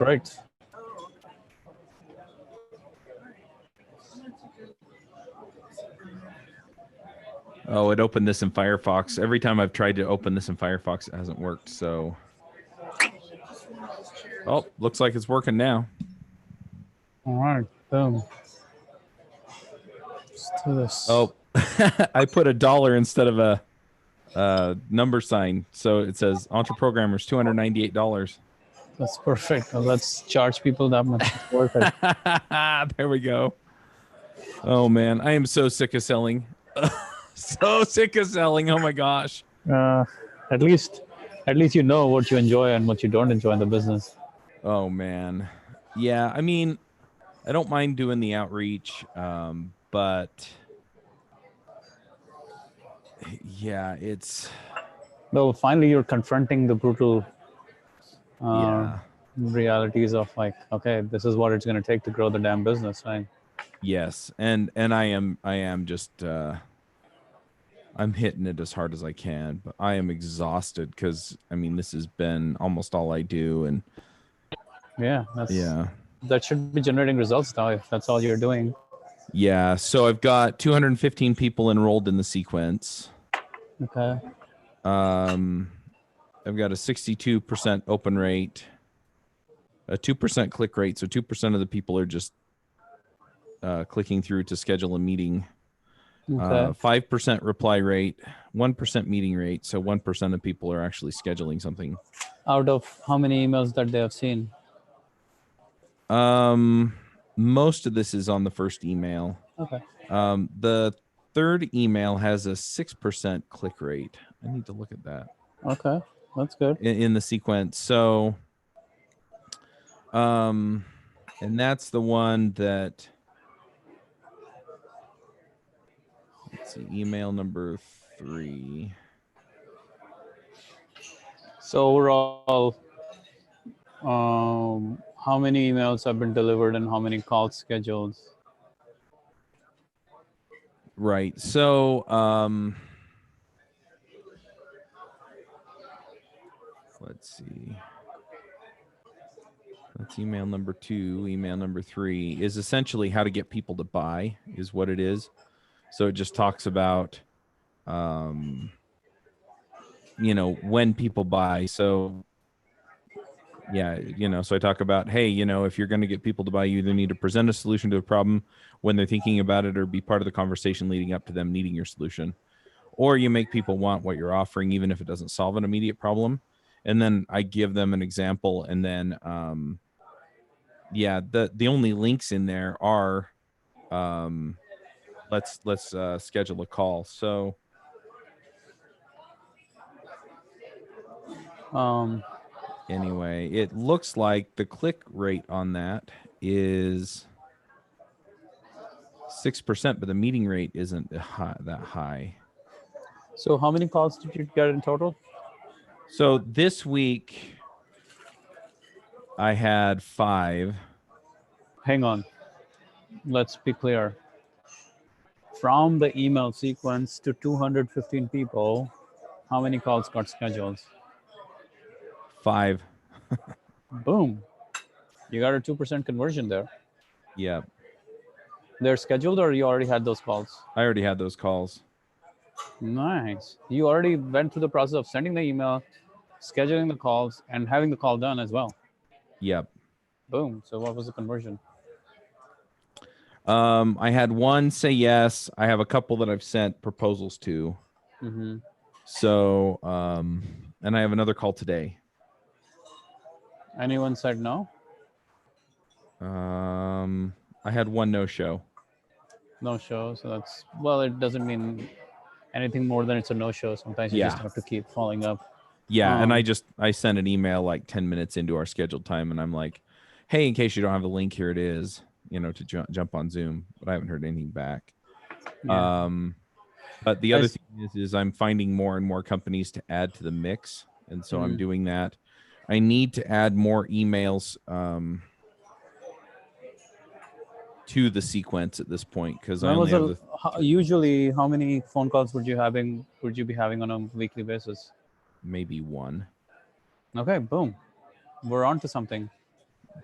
Right. Oh, it opened this in Firefox. Every time I've tried to open this in Firefox, it hasn't worked. So, oh, looks like it's working now. All right. Boom. Let's do this. Oh, I put $1 instead of a number sign. So it says Entreprogrammers, $298. That's perfect. Well, let's charge people that much. It's worth it. There we go. Oh, man. I am so sick of selling. So sick of selling. Oh, my gosh. At least you know what you enjoy and what you don't enjoy in the business. Oh, man. Yeah, I mean, I don't mind doing the outreach, but yeah, it's... Well, finally, you're confronting the brutal yeah. realities of like, okay, this is what it's going to take to grow the damn business, right? Yes, and I am just I'm hitting it as hard as I can, but I am exhausted because I mean this has been almost all I do, and yeah, that should be generating results now if that's all you're doing. Yeah, so I've got 215 people enrolled in the sequence. Okay. I've got a 62% open rate, a 2% click rate, so 2% of the people are just clicking through to schedule a meeting. Okay. 5% reply rate, 1% meeting rate, so 1% of people are actually scheduling something. Out of how many emails that they have seen? Most of this is on the first email. Okay. The third email has a 6% click rate. I need to look at that. Okay, that's good. In the sequence. So, and that's the one that, let's see, email number 3. So overall, how many emails have been delivered and how many calls scheduled? Right. So, let's see. That's email number 2. Email number 3 is essentially how to get people to buy is what it is. So it just talks about, you know, when people buy. So yeah, you know, so I talk about, hey, you know, if you're going to get people to buy, you either need to present a solution to a problem when they're thinking about it or be part of the conversation leading up to them needing your solution. Or you make people want what you're offering, even if it doesn't solve an immediate problem. And then I give them an example. And then, yeah, the only links in there are, let's schedule a call. So, anyway, it looks like the click rate on that is 6%, but the meeting rate isn't that high. So how many calls did you get in total? So this week I had 5. Hang on. Let's be clear. From the email sequence to 215 people, how many calls got scheduled? 5. Boom. You got a 2% conversion there. Yeah. They're scheduled or you already had those calls? I already had those calls. Nice. You already went through the process of sending the email, scheduling the calls, and having the call done as well. Yep. Boom. So what was the conversion? I had one say yes. I have a couple that I've sent proposals to. Mm-hmm. So, and I have another call today. Anyone said no? I had one no-show. No show. So that's, well, it doesn't mean anything more than it's a no-show. Sometimes you just have to keep following up. Yeah, and I sent an email like 10 minutes into our scheduled time, and I'm like, hey, in case you don't have a link, here it is, you know, to jump on Zoom. But I haven't heard anything back. Yeah. But the other thing is I'm finding more and more companies to add to the mix, and so I'm doing that. I need to add more emails to the sequence at this point because I only have usually how many phone calls would you be having on a weekly basis? Maybe 1. Okay, boom, we're on to something.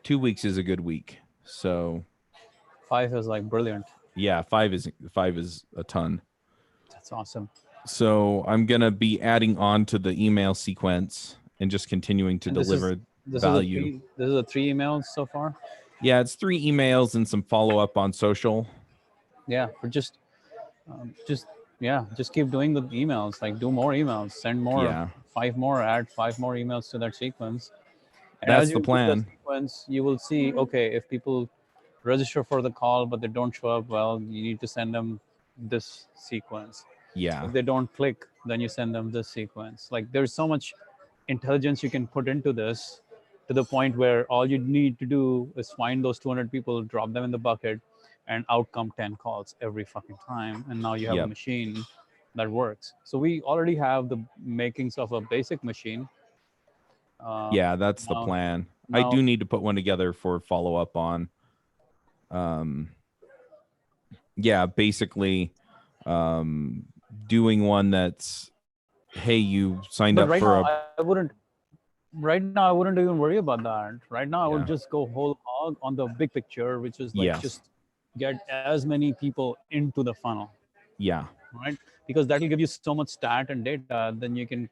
2 weeks is a good week. So 5 is like brilliant. yeah, 5 is a ton. That's awesome. So I'm gonna be adding on to the email sequence and just continuing to And deliver this value. is a 3 emails so far. Yeah, it's 3 emails and some follow up on social. Yeah, but just yeah, just keep doing the emails. Like do more emails, send more, Yeah, 5 more, add 5 more emails to that sequence. And that's as the you do the plan. sequence, you will see, okay, if people register for the call but they don't show up, well, you need to send them this sequence. Yeah, If they don't click, then you send them this sequence. Like there's so much intelligence you can put into this, to the point where all you need to do is find those 200 people, drop them in the bucket, and out come 10 calls every fucking time. And now you have a yep. machine that works. So we already have the makings of a basic machine. Yeah, that's the Now, plan. I now do need to put one together for follow up on. Yeah, basically, doing one that's, hey, you signed but up right for now a, I wouldn't. Right now, I wouldn't even worry about that. Right now, I would yeah, just go whole hog on the big picture, which is like yes, just get as many people into the funnel, yeah, right? Because that will give you so much stat and data, then you can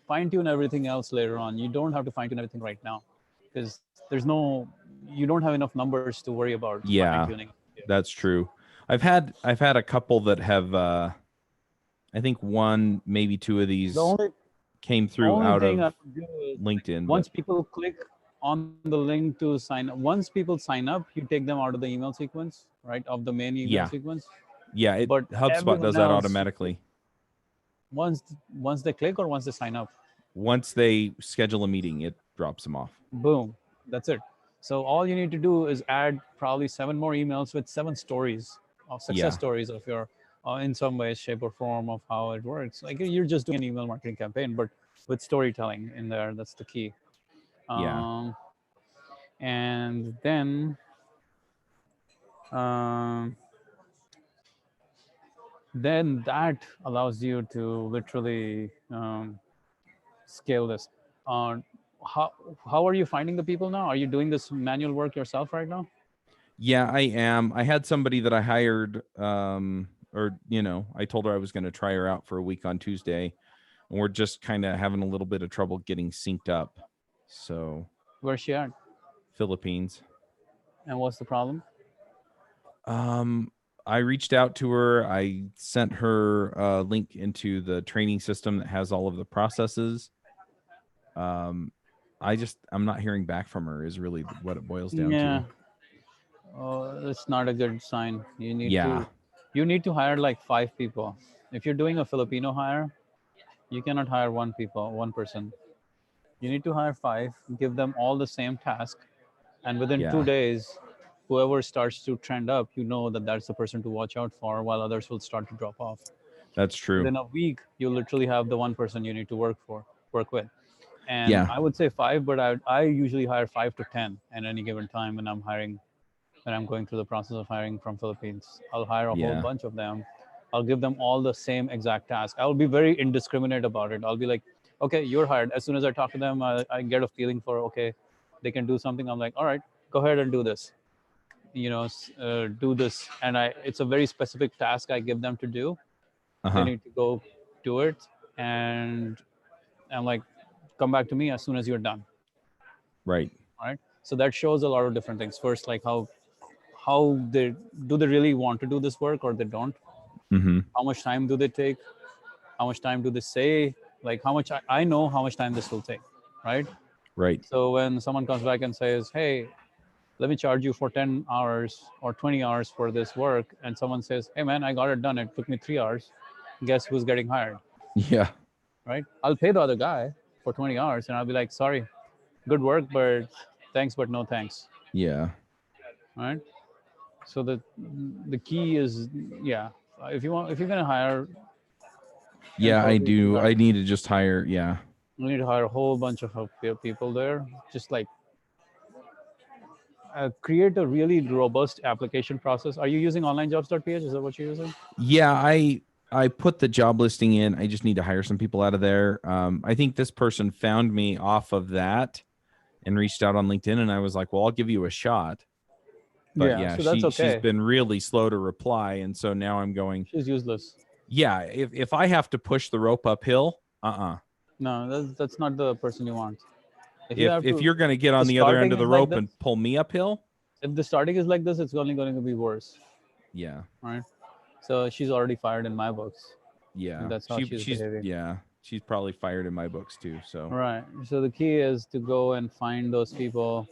fine tune everything else later on. You don't have to fine tune everything right now, because you don't have enough numbers to worry about fine yeah, tuning. that's true. I've had a couple that have, I think one, maybe two of The these only came through only out thing I of would do is LinkedIn, but once people click on the link to sign up, once people sign up, you take them out of the email sequence, right? Of the main email yeah, sequence. yeah, But HubSpot everyone does that else, automatically. once they click or once they sign up, Once they schedule a meeting, it drops them off. boom, that's it. So all you need to do is add probably 7 more emails with 7 stories of success Yeah, stories of your, in some way, shape, or form of how it works. Like you're just doing an email marketing campaign, but with storytelling in there. That's the key. yeah, Um, and um, then that allows you to literally scale this. Uh, how how are you finding the people now? Are you doing this manual work yourself right now? yeah. I am. I had somebody that I hired, or I told her I was going to try her out for a week on Tuesday, and we're just kind of having a little bit of trouble getting synced up. So Where's she at? Philippines. And what's the problem? Um, I reached out to her. I sent her a link into the training system that has all of the processes. Um, I'm not hearing back from her is really what it boils down Yeah, to. it's not a good sign. Yeah. You need to hire like 5 people. If you're doing a Filipino hire, you cannot hire one person. You need to hire 5, give them all the same task, and within Yeah. 2 days, whoever starts to trend up, you know that that's the person to watch out for, while others will start to drop off. That's true. Within a week, you literally have the one person you need to work with. And Yeah. I would say 5, but I usually hire 5 to 10 at any given time when I'm going through the process of hiring from Philippines. I'll hire a whole Yeah. bunch of them. I'll give them all the same exact task. I'll be very indiscriminate about it. I'll be like, okay, you're hired. As soon as I talk to them, I get a feeling for, okay, they can do something. I'm like, all right, go ahead and do this. Do this. And it's a very specific task I give them to do. They Uh-huh. need to go do it. And I'm like, come back to me as soon as you're done. Right. All right. So that shows a lot of different things. First, like how they really want to do this work or they don't. Mm-hmm. How much time do they take? How much time do they say? Like how much I know how much time this will take, right? Right. So when someone comes back and says, hey, let me charge you for 10 hours or 20 hours for this work, and someone says, hey man, I got it done, it took me 3 hours, guess who's getting hired? Yeah. Right? I'll pay the other guy for 20 hours and I'll be like, sorry, good work, but thanks, but no thanks. Yeah. Right? So the key is, yeah, if you're gonna hire 10, Yeah, 12 I people, do. I need to just hire. Yeah. you need to hire a whole bunch of people there. Just like create a really robust application process. Are you using onlinejobs.ph? Is that what you're using? Yeah, I put the job listing in. I just need to hire some people out of there. I think this person found me off of that and reached out on LinkedIn, and I was like, well, I'll give you a shot. But yeah, so that's she's okay. been really slow to reply, and so now I'm going, She's useless. yeah, if I have to push the rope uphill, No, that's not the person you want. if you're going to get the on the other end starting of the is like rope this. and pull me uphill, If the starting is like this, it's only going to be worse, yeah, right? So she's already fired in my books. yeah, And that's how she's behaving. yeah, she's probably fired in my books too. So Right. So the key is to go and find those people.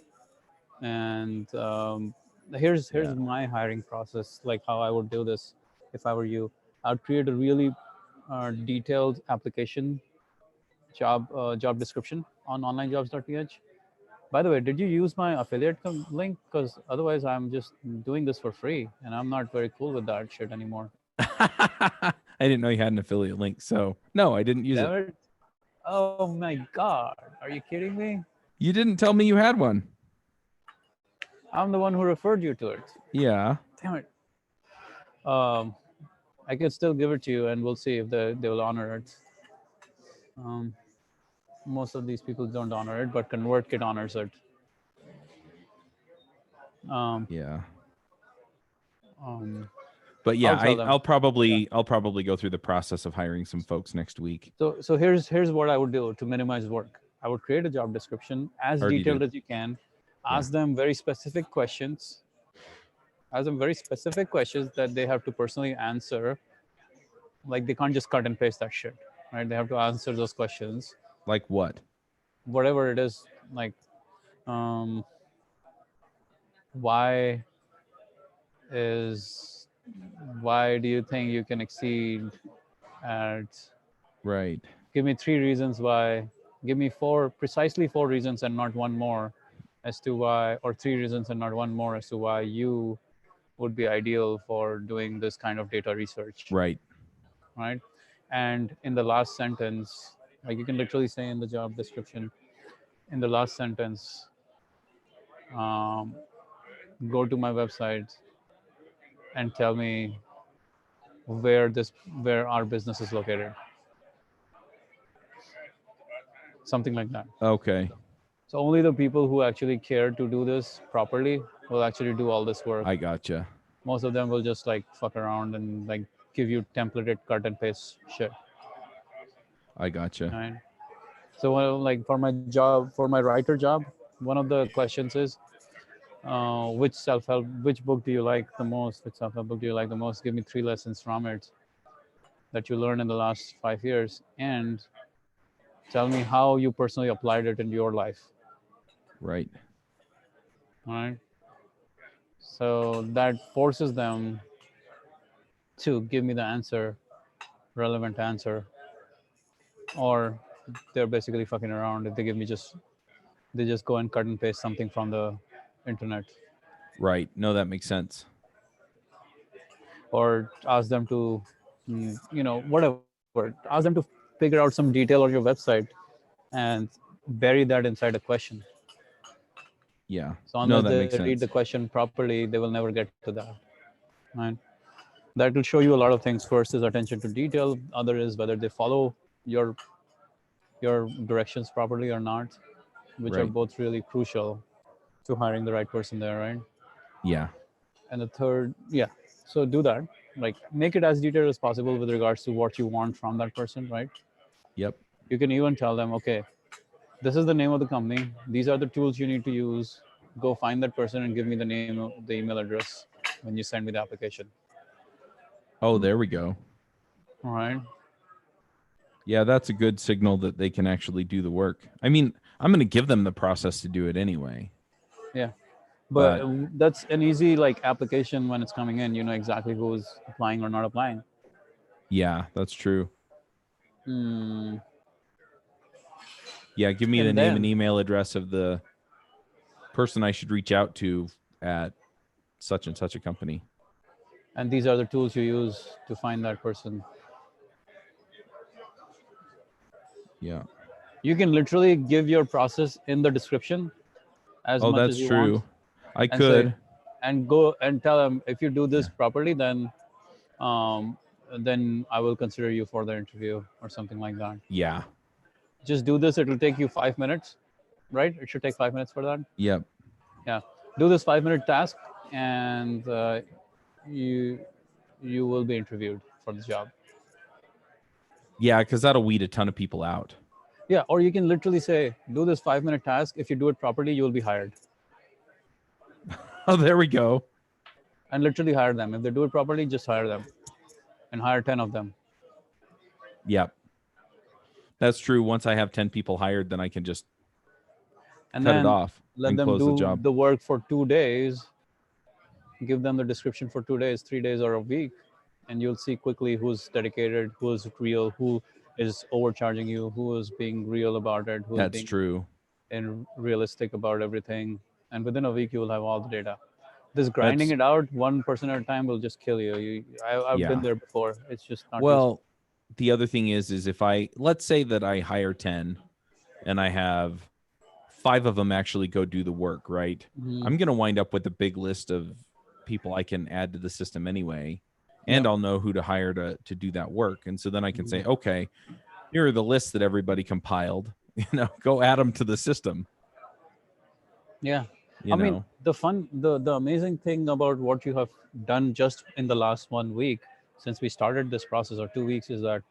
And here's yeah, my hiring process, like how I would do this if I were you. I'd create a really detailed application job description on onlinejobs.ph. By the way, did you use my affiliate link? Because otherwise, I'm just doing this for free, and I'm not very cool with that shit anymore. I didn't know you had an affiliate link, so no, I didn't use it. Oh my god, are you kidding me? You didn't tell me you had one. I'm the one who referred you to it. Yeah. Damn it. I could still give it to you, and we'll see if they will honor it. Most of these people don't honor it, but ConvertKit honors it. Yeah. But yeah, I'll probably go through the process of hiring some folks next week. So here's what I would do to minimize work. I would create a job description as detailed as you can. Ask them very specific questions. Ask them very specific questions that they have to personally answer. Like they can't just cut and paste that shit, right? They have to answer those questions. Like what? Whatever it is, like why do you think you can exceed at Right. Give me 3 reasons why. Give me precisely 4 reasons and not one more as to why, or 3 reasons and not one more as to why you would be ideal for doing this kind of data research. Right. Right. And in the last sentence, like you can literally say in the job description, in the last sentence, go to my website and tell me where our business is located. Something like that. Okay. So only the people who actually care to do this properly will actually do all this work. I gotcha. Most of them will just like fuck around and like give you templated cut and paste shit. I gotcha. Right. So like for my writer job, one of the questions is, which book do you like the most? Which self-help book do you like the most? Give me 3 lessons from it that you learned in the last 5 years, and tell me how you personally applied it in your life. Right. All right. So that forces them to give me the answer, relevant answer, or they're basically fucking around if they they just go and cut and paste something from the internet. Right. No, that makes sense. Or ask them to, whatever. Ask them to figure out some detail on your website and bury that inside a question. Yeah. So unless they read the question properly, they will never get to that. Right. That will show you a lot of things. First is attention to detail. Other is whether they follow your directions properly or not, which are both really crucial to hiring the right person there, right? Yeah. And the third, so do that. Like make it as detailed as possible with regards to what you want from that person, right? Yep. You can even tell them, okay, this is the name of the company. These are the tools you need to use. Go find that person and give me the name of the email address when you send me the application. Oh, there we go. All right. Yeah, that's a good signal that they can actually do the work. I mean, I'm going to give them the process to do it anyway. Yeah. But that's an easy like application when it's coming in. You know exactly who's applying or not applying. Yeah, that's true. Hmm. Yeah, give me the name and email address of the person I should reach out to at such and such a company. And these are the tools you use to find that person. Yeah. You can literally give your process in the description as much as you want. That's true. I could. And go and tell them, if you do this properly, then I will consider you for the interview or something like that. Yeah. Just do this. It will take you 5 minutes. right? It should take 5 minutes for that. Yep. Yeah, do this 5 minute task, and you you will be interviewed for the job. Yeah, because that'll weed a ton of people out. Yeah, or you can literally say, do this 5 minute task. If you do it properly, you will be hired, Oh, there we go. and literally hire them. If they do it properly, just hire them, and hire 10 of them. Yep. That's true. Once I have 10 people hired, then I can just And cut it then off let and them close the do job. the work for 2 days. Give them the description for 2 days, 3 days, or a week, and you'll see quickly who's dedicated, who's real, who is overcharging you, who is being real about it, who is That's being true. realistic about everything. And within a week, you will have all the data. This grinding That's it out one person at a time will just kill you. I've been yeah. there before. It's just not useful. Well, the other thing is if let's say that I hire 10 and I have 5 of them actually go do the work, right? Mhm. I'm going to wind up with a big list of people I can add to the system anyway. And Yep. I'll know who to hire to do that work. And so then I can say, okay, here are the lists that everybody compiled, go add them to the system, Yeah. you I mean, know? the amazing thing about what you have done just in the last 1 week since we started this process, or 2 weeks, is that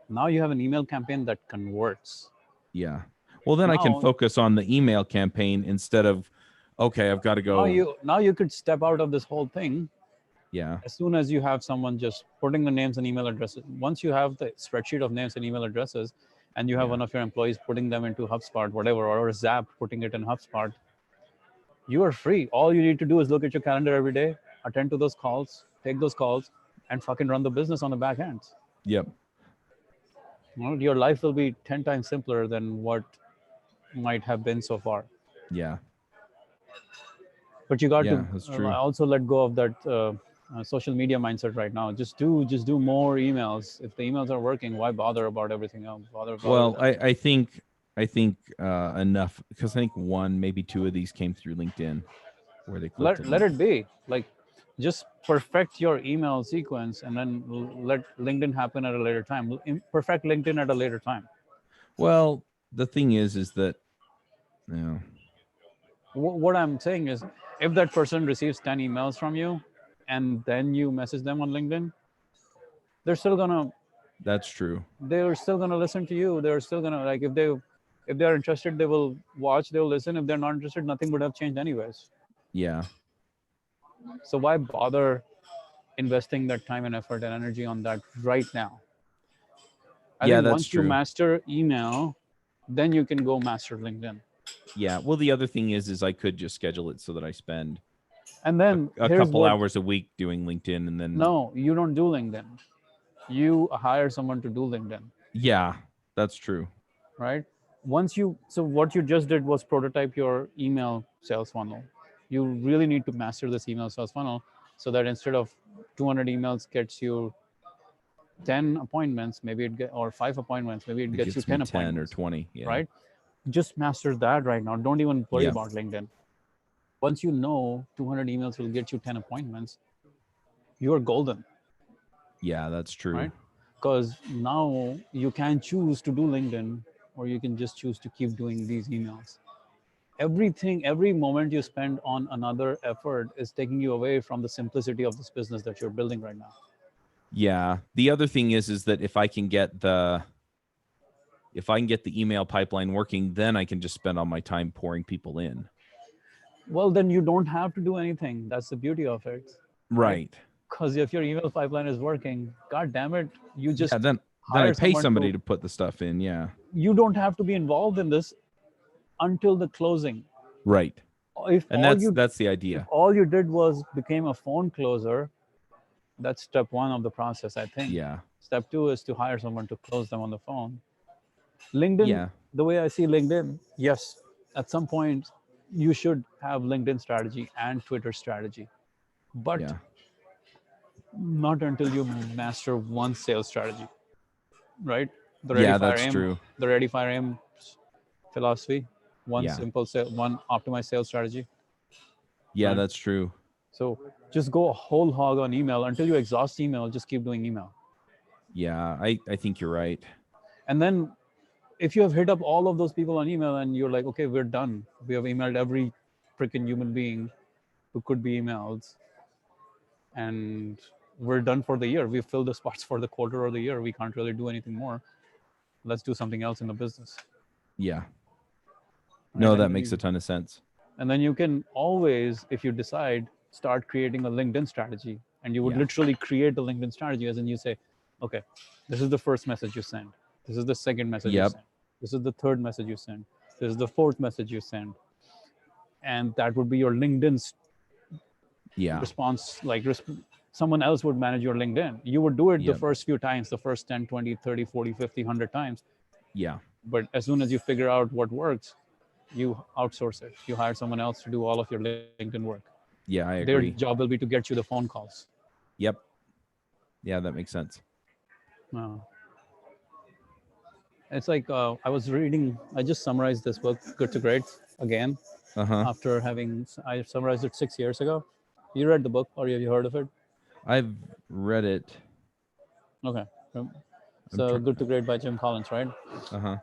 now you have an email campaign that converts. Yeah. Well, then I can Now, focus on the email campaign instead of, okay, I've got to now go. you could step out of this whole thing Yeah. as soon as you have someone just putting the names and email addresses. Once you have the spreadsheet of names and email addresses, and you have Yeah. one of your employees putting them into HubSpot, whatever, or Zap putting it in HubSpot, you are free. All you need to do is look at your calendar every day, attend to those calls, take those calls, and fucking run the business on the back end. Yep. Your life will be 10 times simpler than what might have been so far. Yeah. But you got Yeah, to that's true. also let go of that social media mindset right now. Just do more emails. If the emails are working, why bother about everything else? Bother Well, with I think enough, because I think one, maybe two of these came through LinkedIn where they clicked let it be. Like, just perfect your email sequence, and then let LinkedIn happen at a later time. Perfect LinkedIn at a later time. Well, the thing is that, What I'm saying is, if that person receives 10 emails from you, and then you message them on LinkedIn, they're still gonna that's true. they're still gonna listen to you. They're still gonna, like, if they're interested, they will watch, they'll listen. If they're not interested, nothing would have changed anyways. Yeah. So why bother investing that time and effort and energy on that right now? I Yeah, think that's once you true. master email, then you can go master LinkedIn. Yeah. Well, the other thing is I could just schedule it so that I spend And then a here's couple what hours a week doing LinkedIn, and then no, you don't do LinkedIn. You hire someone to do LinkedIn, yeah, that's true. right? So what you just did was prototype your email sales funnel. You really need to master this email sales funnel, so that instead of 200 emails gets you 10 appointments, or 5 appointments, maybe it gets you 10 10 or appointments, 20. Yeah. right? Just master that right now. Don't even worry Yeah. about LinkedIn. Once you know 200 emails will get you 10 appointments, you are golden, Yeah, that's true. right? Because now you can choose to do LinkedIn, or you can just choose to keep doing these emails. Every moment you spend on another effort is taking you away from the simplicity of this business that you're building right now. Yeah. The other thing is that if I can get the email pipeline working, then I can just spend all my time pouring people in. Well, then you don't have to do anything. That's the beauty of it. Right. Because if your email pipeline is working, god damn it, you just then I hire pay someone somebody to put the stuff in. Yeah. You don't have to be involved in this until the closing. Right. If And all that's the if idea. all you did was became a phone closer, that's step one of the process, I think. Yeah. Step two is to hire someone to close them on the phone. LinkedIn, Yeah. the way I see LinkedIn, yes, at some point you should have LinkedIn strategy and Twitter strategy, but Yeah. not until you master one sales strategy, right? The Ready Yeah, Fire that's Aim, true. the Ready Fire Aim philosophy, one Yeah. simple one optimized sales strategy. Yeah, Right. that's true. So just go whole hog on email until you exhaust email. Just keep doing email, Yeah, I think you're right. and then if you have hit up all of those people on email and you're like, okay, we're done. We have emailed every freaking human being who could be emailed, and we're done for the year. We've filled the spots for the quarter or the year. We can't really do anything more. Let's do something else in the business. Yeah. Right? No, And that then makes a ton of sense. and then you can always, if you decide, start creating a LinkedIn strategy. And you would Yeah. literally create a LinkedIn strategy, as in you say, okay, this is the first message you send. This is the second message you Yep. send. This is the third message you send. This is the fourth message you send. And that would be your LinkedIn Yeah. response. Like someone else would manage your LinkedIn. You would do it the Yep. first few times, the first 10, 20, 30, 40, 50, 100 times. Yeah. But as soon as you figure out what works, you outsource it. You hire someone else to do all of your LinkedIn work. Yeah, I Their agree. job will be to get you the phone calls. Yep. Yeah, that makes sense. Uh, it's like I was reading. I just summarized this book, Good to Great, again Uh-huh. after I summarized it 6 years ago. You read the book, or have you heard of it? I've read it. Okay. So Good to Great by Jim Collins, right? Uh-huh.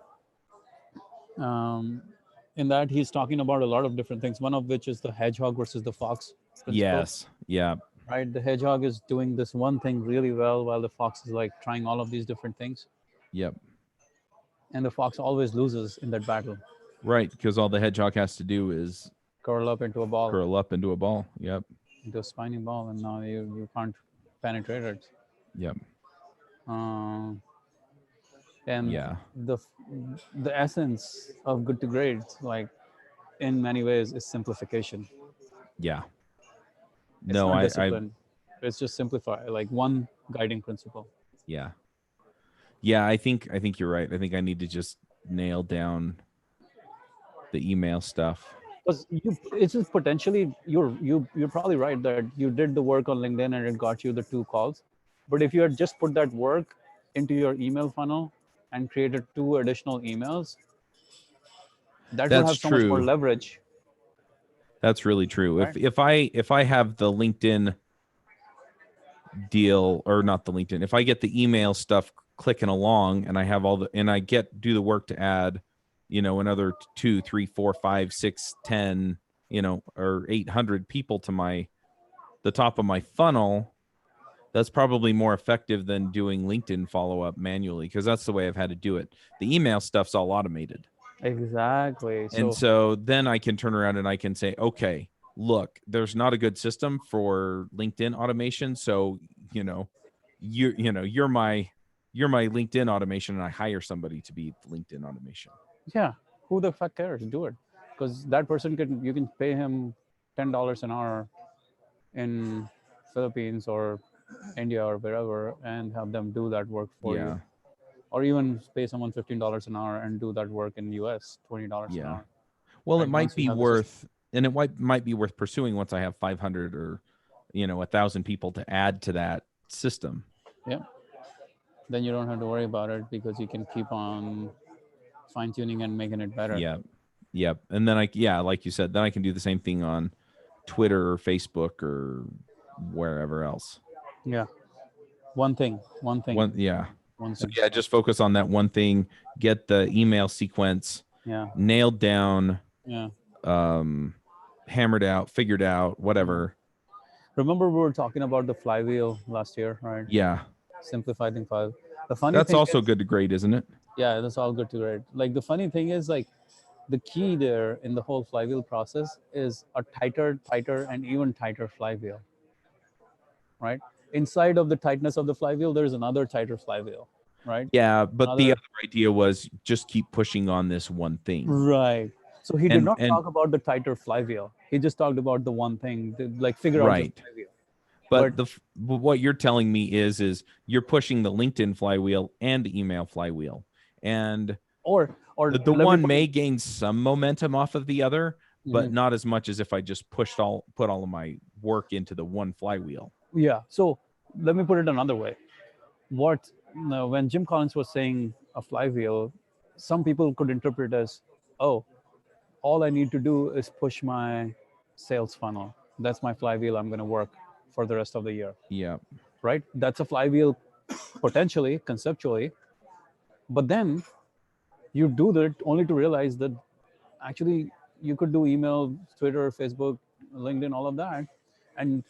In that he's talking about a lot of different things. One of which is the hedgehog versus the fox principle. Yes. Yeah. Right? The hedgehog is doing this one thing really well, while the fox is like trying all of these different things, Yep. and the fox always loses in that battle. Right, because all the hedgehog has to do is Curl up into a ball, curl up into a ball. Yep. into a spiny ball, and now you can't penetrate it. Yep. Uh, and Yeah. the the essence of Good to Great, like in many ways, is simplification. Yeah. It's No, not I discipline. It's just simplify, like one guiding principle. yeah. Yeah, I think you're right. I think I need to just nail down the email stuff. Because it's just potentially you're probably right that you did the work on LinkedIn and it got you the 2 calls. But if you had just put that work into your email funnel and created 2 additional emails, that would That's have so much more true. leverage. That's really true. Right. If I have the LinkedIn deal, or not the LinkedIn, if I get the email stuff clicking along and I have all the, and I do the work to add, another 2, 3, 4, 5, 6, 10, or 800 people to the top of my funnel, that's probably more effective than doing LinkedIn follow-up manually, because that's the way I've had to do it. The email stuff's all automated. Exactly. And so then I can turn around and I can say, okay, look, there's not a good system for LinkedIn automation. So, you're my LinkedIn automation, and I hire somebody to be LinkedIn automation. yeah, who the fuck cares? Do it, because that person you can pay him $10 an hour in Philippines or India or wherever, and have them do that work for you. Or even pay someone $15 an hour and do that work in US, $20 an hour. Well, Right, it might once you be have the system. worth, and it might be worth pursuing once I have 500 or 1,000 people to add to that system. Yeah. Then you don't have to worry about it, because you can keep on fine tuning and making it better. Yep. And then like you said, then I can do the same thing on Twitter or Facebook or wherever else. Yeah. One thing. One So yeah, just focus on that one thing, get the email sequence nailed down, hammered out, figured out, whatever. Remember we were talking about the flywheel last year, right? Yeah. Simplifying five. The funny That's thing also is, good to great, isn't it? Yeah, that's all good to great. Like the funny thing is, like the key there in the whole flywheel process is a tighter, and even tighter flywheel. Right? Inside of the tightness of the flywheel, there's another tighter flywheel. Right? Yeah, but the other idea was just keep pushing on this one thing. Right. So he did not talk about the tighter flywheel. He just talked about the one thing, like figure out the flywheel. But what you're telling me is you're pushing the LinkedIn flywheel and the email flywheel, and or the one may gain some momentum off of the other, but not as much as if I just put all of my work into the one flywheel. Yeah. So let me put it another way. When Jim Collins was saying a flywheel, some people could interpret as, oh, all I need to do is push my sales funnel. That's my flywheel. I'm going to work for the rest of the year. Yeah. Right? That's a flywheel, potentially, conceptually. But then You do that only to realize that actually you could do email, Twitter, Facebook, LinkedIn, all of that, and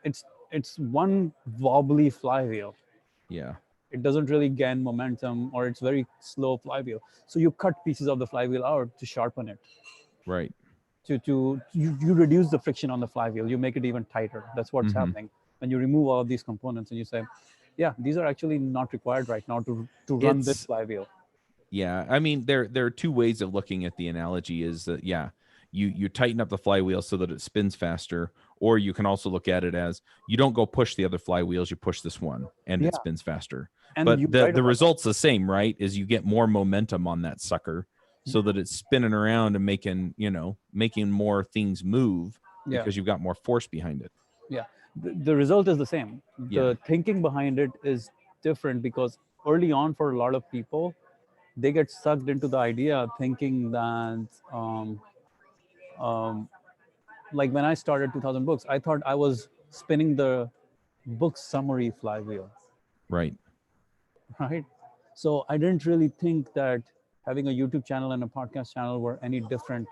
it's it's one wobbly flywheel. Yeah. It doesn't really gain momentum, or it's very slow flywheel. So you cut pieces of the flywheel out to sharpen it, Right. you reduce the friction on the flywheel, you make it even tighter. That's what's Mm-hmm. happening when you remove all of these components and you say, yeah, these are actually not required right now to run this It's flywheel. Yeah, I mean there are two ways of looking at the analogy. Is that you tighten up the flywheel so that it spins faster, or you can also look at it as you don't go push the other flywheels, you push this one and it Yeah, spins faster. and But you're the right the about that. result's the same, right? Is you get more momentum on that sucker so that it's spinning around and making more things move Yeah, because you've got more force behind it. yeah, the result is the same. Yeah. The thinking behind it is different, because early on for a lot of people, they get sucked into the idea thinking that um, like when I started 2000 books, I thought I was spinning the book summary flywheel. Right. Right? So I didn't really think that having a YouTube channel and a podcast channel were any different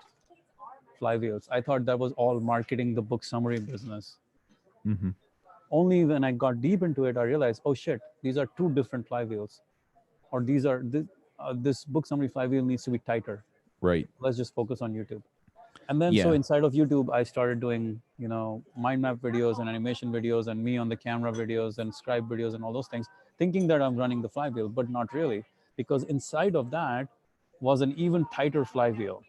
flywheels. I thought that was all marketing the book summary business. Mm-hmm. Only when I got deep into it, I realized, oh shit, these are two different flywheels, or this book summary flywheel needs to be tighter. Right. Let's just focus on YouTube. And then so Yeah. inside of YouTube, I started doing, mind map videos and animation videos and me on the camera videos and scribe videos and all those things, thinking that I'm running the flywheel, but not really, because inside of that was an even tighter flywheel.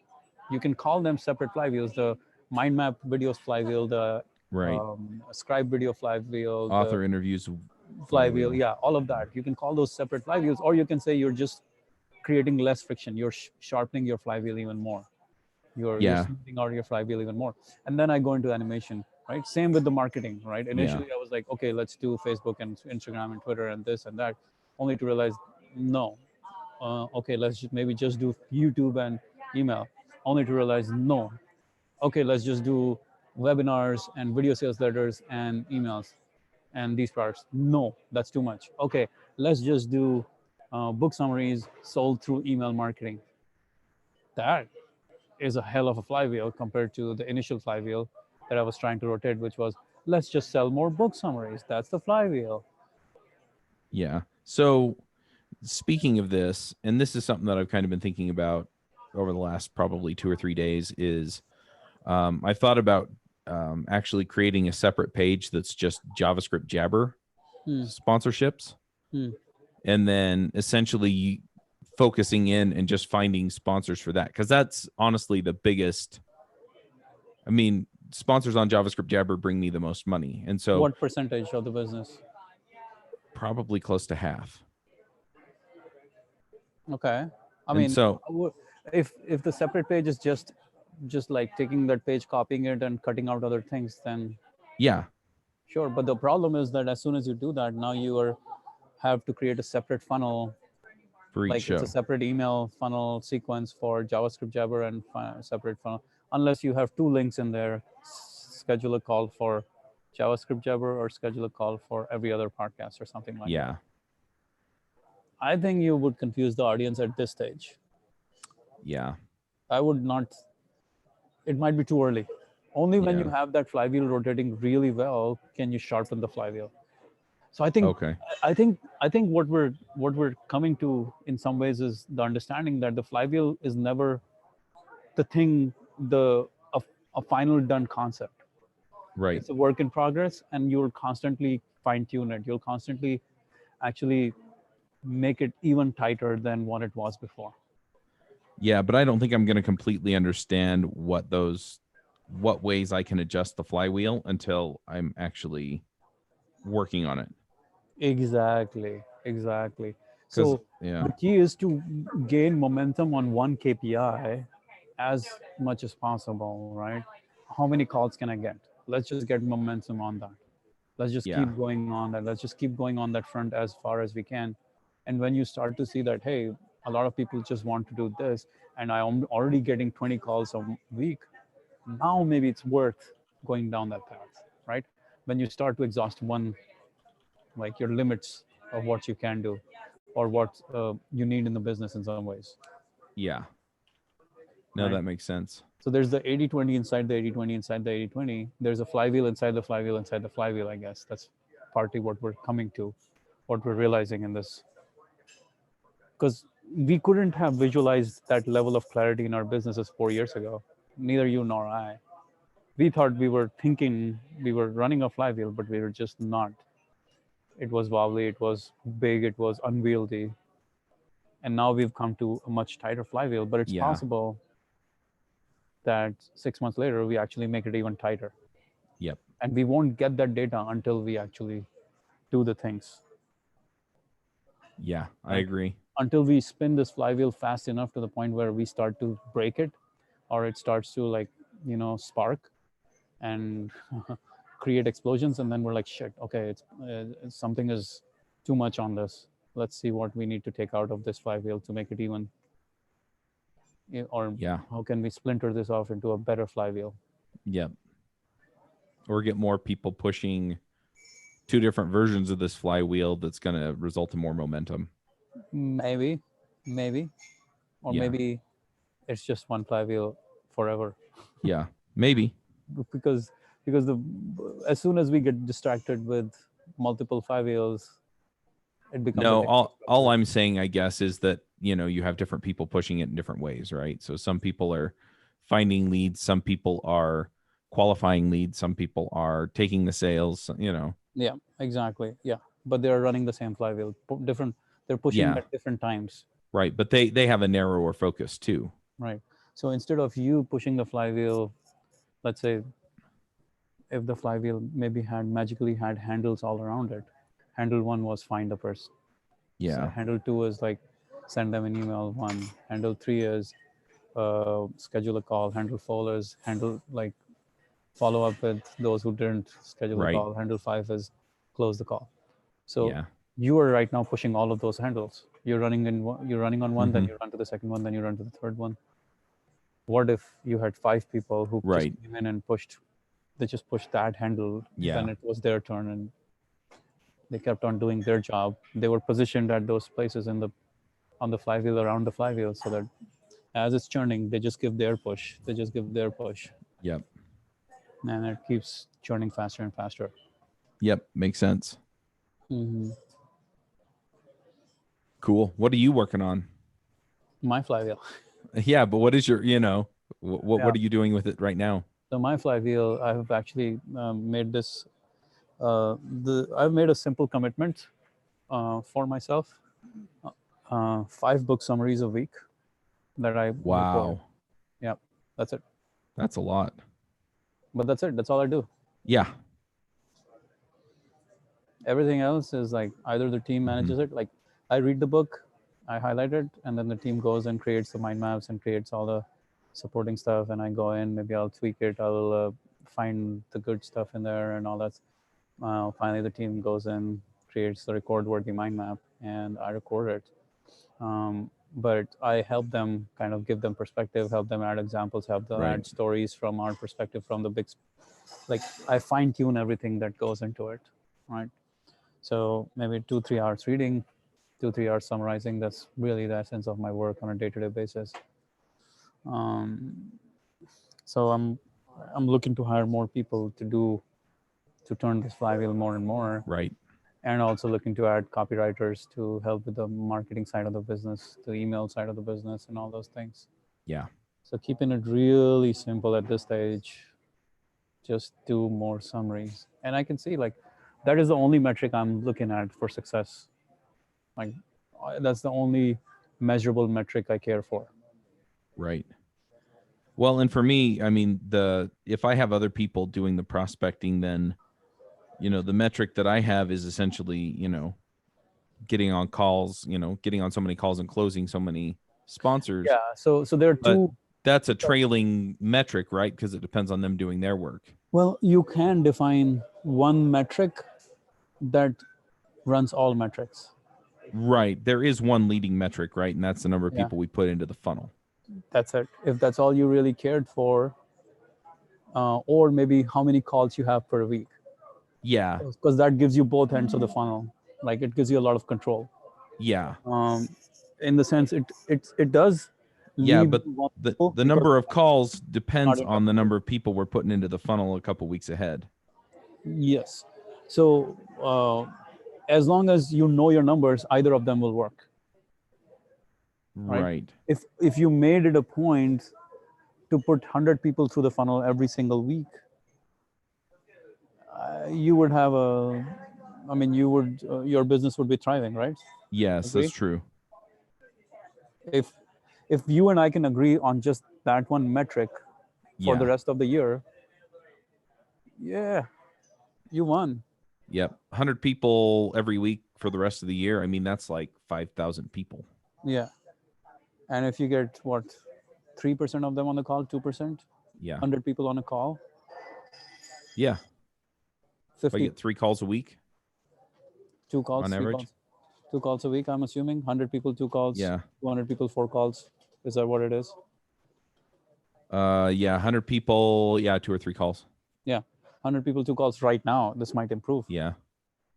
You can call them separate flywheels: the mind map videos flywheel, the Right. scribe video flywheel, the Author interviews flywheel, flywheel. yeah, all of that. You can call those separate flywheels, or you can say you're just creating less friction. You're sharpening your flywheel even more. You're Yeah. smoothing out your flywheel even more. And then I go into animation, right? Same with the marketing, right? Yeah. Initially I was like, okay, let's do Facebook and Instagram and Twitter and this and that, only to realize, no, okay, let's maybe just do YouTube and email, only to realize, no, okay, let's just do webinars and video sales letters and emails and these products. No, that's too much. Okay, let's just do book summaries sold through email marketing. That is a hell of a flywheel compared to the initial flywheel that I was trying to rotate, which was, let's just sell more book summaries. That's the flywheel. Yeah. So speaking of this, and this is something that I've kind of been thinking about over the last probably 2 or 3 days, is I thought about actually creating a separate page that's just JavaScript Jabber Hmm. sponsorships, Hmm. and then essentially focusing in and just finding sponsors for that, because that's honestly the biggest. I mean, sponsors on JavaScript Jabber bring me the most money, and so What percentage of the business? probably close to half. Okay. I And mean, so if the separate page is just like taking that page, copying it, and cutting out other things, then yeah, sure. But the problem is that as soon as you do that, now have to create a separate funnel. for each Like it's a show. separate email funnel sequence for JavaScript Jabber and separate funnel. Unless you have two links in there, schedule a call for JavaScript Jabber or schedule a call for every other podcast or something like that. Yeah. I think you would confuse the audience at this stage. Yeah. I would not. It might be too early. Only when you Yeah. have that flywheel rotating really well can you sharpen the flywheel. So Okay. I think what we're coming to in some ways is the understanding that the flywheel is never the thing, a final done concept. Right. It's a work in progress, and you'll constantly fine tune it. You'll constantly actually make it even tighter than what it was before. Yeah, but I don't think I'm going to completely understand what ways I can adjust the flywheel until I'm actually working on it. Exactly. Cuz So yeah. the key is to gain momentum on one KPI as much as possible, right? How many calls can I get? Let's just get momentum on that. Let's just Yeah. keep going on that. Let's just keep going on that front as far as we can. And when you start to see that, hey, a lot of people just want to do this, and I'm already getting 20 calls a week, now maybe it's worth going down that path, right? When you start to exhaust like your limits of what you can do or what you need in the business in some ways. Yeah. No, Right. that makes sense. So there's the 80-20 inside the 80-20 inside the 80-20. There's a flywheel inside the flywheel inside the flywheel, I guess. That's partly what we're coming to, what we're realizing in this. Because we couldn't have visualized that level of clarity in our businesses 4 years ago. Neither you nor I. We thought we were thinking we were running a flywheel, but we were just not. It was wobbly, it was big, it was unwieldy. And now we've come to a much tighter flywheel, but it's Yeah. possible that 6 months later we actually make it even tighter. Yep. And we won't get that data until we actually do the things. Yeah, I Right. agree. Until we spin this flywheel fast enough to the point where we start to break it, or it starts to, like, spark and create explosions, and then we're like, shit, okay, it's something is too much on this. Let's see what we need to take out of this flywheel to make it even. Or Yeah. how can we splinter this off into a better flywheel? Yep. Or get more people pushing two different versions of this flywheel that's going to result in more momentum. Maybe, or Yeah. maybe it's just one flywheel forever. Yeah, maybe. because the as soon as we get distracted with multiple flywheels, it becomes No, a technique. all I'm saying, I guess, is that, you have different people pushing it in different ways, right? So some people are finding leads, some people are qualifying leads, some people are taking the sales, Yeah, exactly. Yeah, but they're running the same flywheel, different. They're pushing Yeah. at different times. Right, but they have a narrower focus too. Right. So instead of you pushing the flywheel, let's say if the flywheel maybe magically had handles all around it. Handle one was find a person. Yeah. So handle two is like send them an email. One. Handle three is schedule a call. Handle four is handle, like, follow up with those who didn't schedule the Right. call. Handle five is close the call. So Yeah. you are right now pushing all of those handles. You're running on one, then Mhm. you run to the second one, then you run to the third one. What if you had five people who Right. just came in and pushed? They just pushed that handle. Yeah. Then it was their turn, and they kept on doing their job. They were positioned at those places on the flywheel, around the flywheel, so that as it's churning, they just give their push. They just give their push, Yep. and it keeps churning faster and faster. Yep, makes sense. Mm-hmm. Cool. What are you working on? My flywheel. Yeah, but what is your, what Yeah. are you doing with it right now? So my flywheel, I have actually made this. I've made a simple commitment for myself. 5 book summaries a week that I record. Wow. Yeah, that's it. That's a lot. But that's it. That's all I do. Yeah. Everything else is like either the team manages it. Like I read the book, I highlight it, and then the team goes and creates the mind maps and creates all the supporting stuff. And I go in, maybe I'll tweak it. I'll find the good stuff in there and all that. Finally, the team goes in, creates the record-worthy mind map, and I record it. But I help them, kind of give them perspective, help them add examples, help them Right. add stories from our perspective, from the big, like I fine tune everything that goes into it, right? So maybe 2-3 hours reading, 2-3 hours summarizing. That's really the essence of my work on a day-to-day basis. So I'm looking to hire more people to turn this flywheel more and more. Right. And also looking to add copywriters to help with the marketing side of the business, the email side of the business, and all those things. Yeah. So keeping it really simple at this stage, just do more summaries. And I can see, like, that is the only metric I'm looking at for success. Like, that's the only measurable metric I care for. Right. Well, and for me, I mean, if I have other people doing the prospecting, then, the metric that I have is essentially, getting on calls, getting on so many calls and closing so many sponsors. Yeah. So there are But two. that's a trailing metric, right? Because it depends on them doing their work. Well, you can define one metric that runs all metrics. Right. There is one leading metric, right? And that's the number of Yeah. people we put into the funnel. That's it. If that's all you really cared for, or maybe how many calls you have per week, Yeah. because that gives you both ends of the funnel. Like it gives you a lot of control. Yeah. In the sense it does Yeah, leave but multiple the because number of calls depends not on the enough. number of people we're putting into the funnel a couple weeks ahead. Yes. So as long as you know your numbers, either of them will work. Right. Right. If you made it a point to put 100 people through the funnel every single week, you would have a, I mean, you would, your business would be thriving, right? Yes, Agree? that's true. If you and I can agree on just that one metric for the Yeah. rest of the year, yeah, you won. Yep. 100 people every week for the rest of the year. I mean, that's like 5,000 people. Yeah. And if you get what, 3% of them on the call, 2%, Yeah. 100 people on a call, Yeah. If I 50, get 3 calls a week two calls, on three average. calls, 2 calls a week, I'm assuming. 100 people, 2 calls, Yeah. 200 people, 4 calls. Is that what it is? Yeah, 100 people, yeah, 2 or 3 calls. Yeah. 100 people, 2 calls right now. This might improve. Yeah.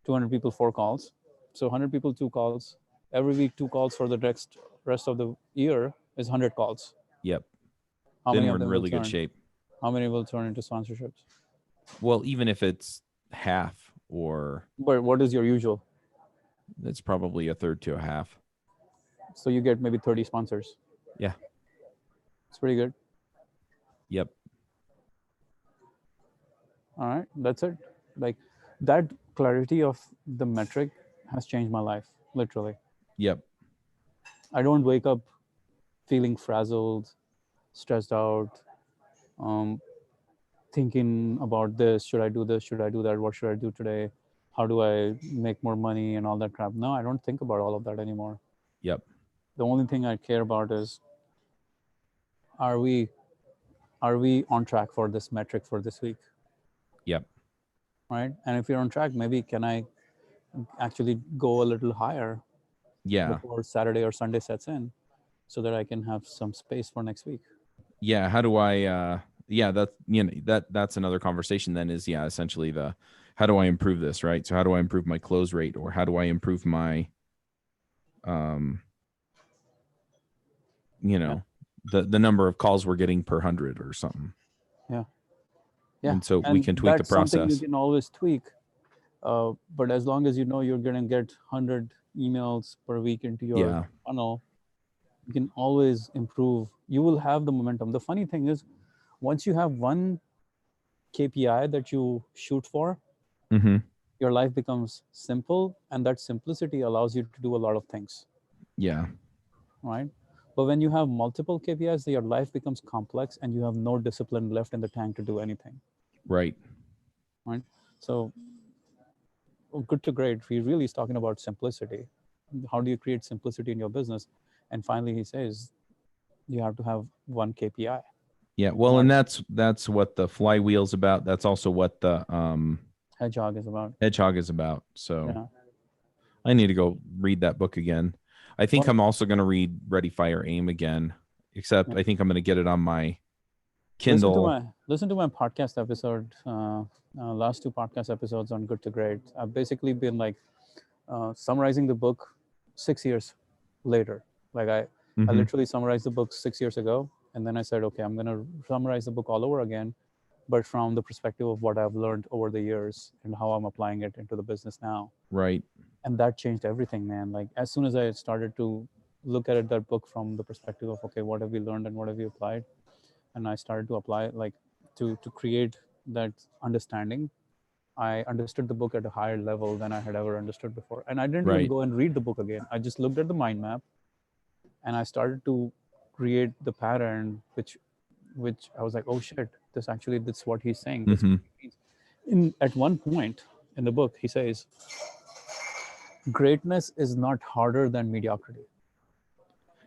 200 people, 4 calls. So 100 people, 2 calls. Every week, 2 calls for the rest of the year is 100 calls. Yep. How Then many we're of in them really will good turn? shape. How many will turn into sponsorships? Well, even if it's half or But what is your usual? it's probably a third to a half. So you get maybe 30 sponsors. Yeah. It's pretty good. Yep. All right, that's it. Like that clarity of the metric has changed my life, literally. Yep. I don't wake up feeling frazzled, stressed out, um, thinking about this. Should I do this? Should I do that? What should I do today? How do I make more money and all that crap? No, I don't think about all of that anymore. Yep. The only thing I care about is, are we on track for this metric for this week? Yep. Right? And if you're on track, maybe can I actually go a little higher Yeah. before Saturday or Sunday sets in, so that I can have some space for next week? Yeah. How do I yeah, that's another conversation then is essentially the how do I improve this, right? So how do I improve my close rate or how do I improve my the number of calls we're getting per 100 or something. Yeah. Yeah. And so we And can tweak the that's something you process. can always tweak. But as long as you know you're going to get 100 emails per week into your funnel, you can always improve. You will have the momentum. The funny thing is, once you have one KPI that you shoot for, Mm-hmm. your life becomes simple, and that simplicity allows you to do a lot of things. Yeah. Right? But when you have multiple KPIs, your life becomes complex and you have no discipline left in the tank to do anything. Right. Right? So good to great. He really is talking about simplicity. How do you create simplicity in your business? And finally, he says you have to have one KPI. Yeah. Well, and that's what the flywheel's about. That's also what the Hedgehog is about. Hedgehog is about. So Yeah. I need to go read that book again. I think I'm also going to read Ready, Fire, Aim again, except I think I'm going to get it on my Kindle. Listen to my podcast episode, last 2 podcast episodes on Good to Great. I've basically been like summarizing the book 6 years later. Like I literally summarized the book 6 years ago, and then I said, okay, I'm going to summarize the book all over again, but from the perspective of what I've learned over the years and how I'm applying it into the business now. Right. And that changed everything, man. Like as soon as I started to look at that book from the perspective of, okay, what have we learned and what have we applied? And I started to apply, like to create that understanding. I understood the book at a higher level than I had ever understood before. And I didn't even go and read the book again. I just looked at the mind map and I started to create the pattern, which I was like, oh shit, that's what he's saying. That's what he means. At one point in the book, he says, greatness is not harder than mediocrity.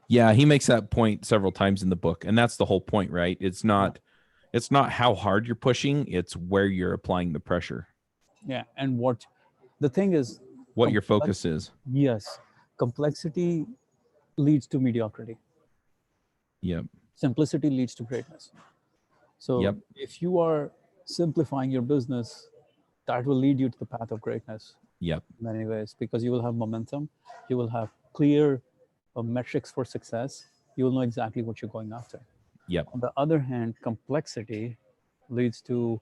Yeah, he makes that point several times in the book, and that's the whole point, right? It's not how hard you're pushing, it's where you're applying the pressure. Yeah, and what the thing is, what your focus is. Yes, complexity leads to mediocrity. Yep. Simplicity leads to greatness. So if you are simplifying your business, that will lead you to the path of greatness. Yep. In many ways, because you will have momentum, you will have clear metrics for success, you'll know exactly what you're going after. Yep. On the other hand, complexity leads to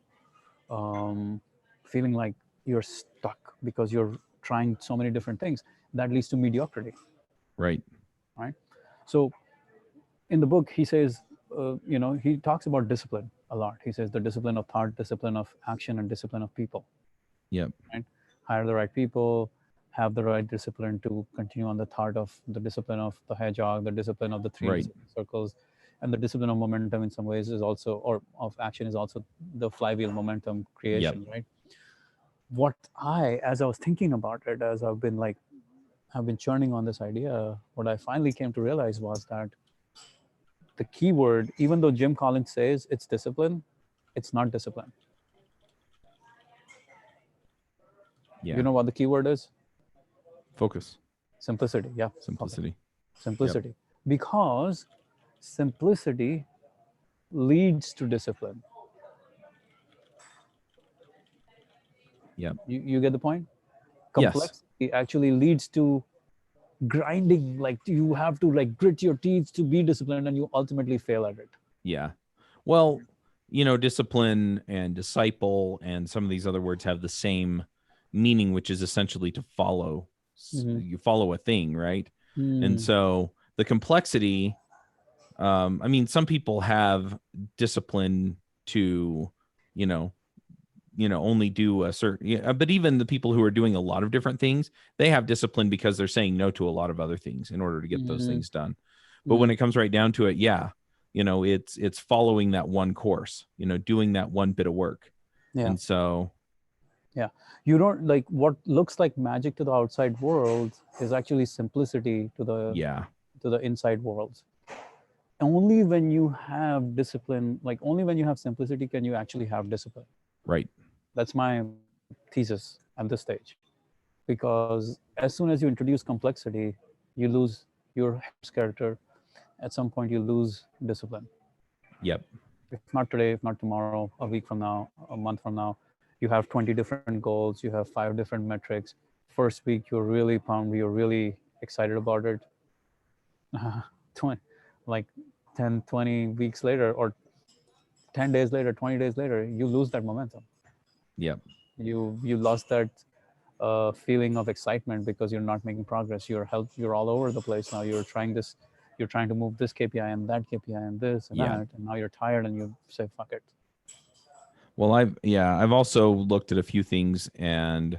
feeling like you're stuck because you're trying so many different things. That leads to mediocrity, Right. right? So in the book, he says, he talks about discipline a lot. He says the discipline of thought, discipline of action, and discipline of people. Yep. Right? Hire the right people, have the right discipline to continue on the thought of the discipline of the hedgehog, the discipline of the three Right. circles, and the discipline of momentum in some ways is also, or of action is also the flywheel momentum creation, right? What as I was thinking about it, as I've been churning on this idea, what I finally came to realize was that the key word, even though Jim Collins says it's discipline, it's not discipline. Yeah. You know what the key word is? Focus. Simplicity. Yeah. Simplicity. Okay. Simplicity. Yep. Because simplicity leads to discipline. Yeah. You get the point? Complexity actually leads to grinding. Like you have to grit your teeth to be disciplined, and you ultimately fail at it. Yeah. Well, discipline and disciple and some of these other words have the same meaning, which is essentially to follow. Mm-hmm. You follow a thing, right? And so the complexity, some people have discipline to, only do a certain, but even the people who are doing a lot of different things, they have discipline because they're saying no to a lot of other things in order to get those things done. But when it comes right down to it, it's following that one course, doing that one bit of work. Yeah. And so, yeah, you don't what looks like magic to the outside world is actually simplicity to the inside world. Only when you have discipline, only when you have simplicity can you actually have discipline. Right. That's my thesis at this stage. Because as soon as you introduce complexity, you lose your character. At some point, you lose discipline. Yep. If not today, if not tomorrow, a week from now, a month from now, you have 20 different goals, you have 5 different metrics. First week, you're really pumped, you're really excited about it. 10, 20 weeks later, or 10 days later, 20 days later, you lose that momentum. Yep. You lost that feeling of excitement because you're not making progress. You're all over the place now. You're trying to move this KPI and that KPI and this and that, and now you're tired and you say, fuck it. Well, I've also looked at a few things, and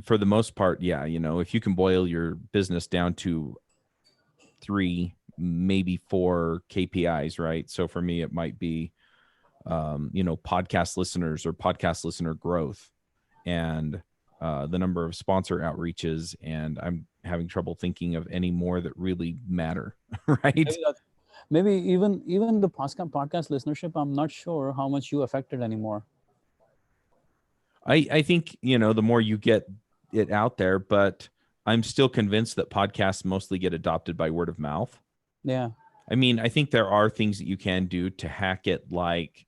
for the most part, if you can boil your business down to 3, maybe 4 KPIs, right? So for me, it might be, podcast listeners or podcast listener growth, and the number of sponsor outreaches, and I'm having trouble thinking of any more that really matter, right? Maybe even the podcast listenership, I'm not sure how much you affected anymore. I think, the more you get it out there, but I'm still convinced that podcasts mostly get adopted by word of mouth. Yeah. I think there are things that you can do to hack it, like,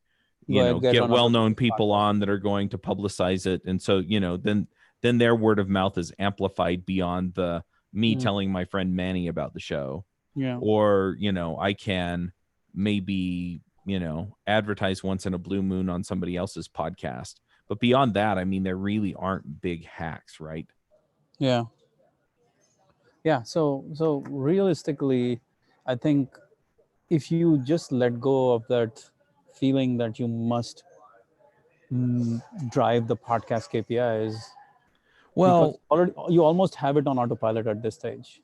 get well-known people on that are going to publicize it. And so, then their word of mouth is amplified beyond the me telling my friend Manny about the show. Yeah. Or, I can maybe, advertise once in a blue moon on somebody else's podcast. But beyond that, there really aren't big hacks, right? Yeah. Yeah. So realistically, I think if you just let go of that feeling that you must drive the podcast KPIs, well, already you almost have it on autopilot at this stage.